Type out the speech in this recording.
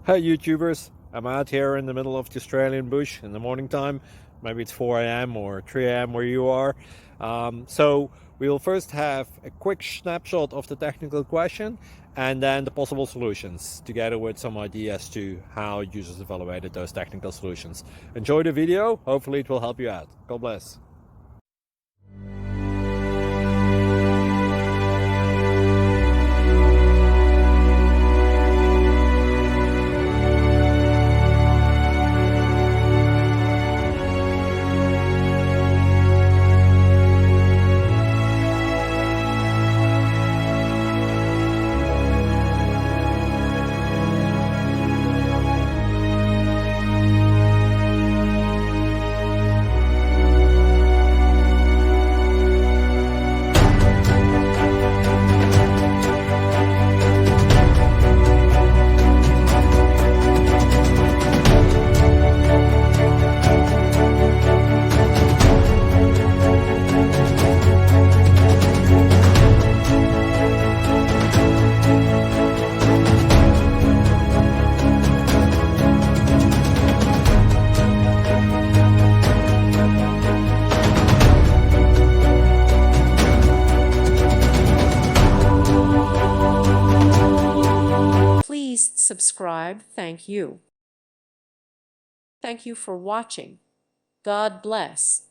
Hi YouTubers, I'm out here in the middle of the Australian bush in the morning time. Maybe it's 4 a.m. or 3 a.m. where you are. So we'll first have a quick snapshot of the technical question and then the possible solutions, together with some ideas to how users evaluated those technical solutions. Enjoy the video, hopefully it will help you out. God bless. Please subscribe. Thank you. Thank you for watching. God bless.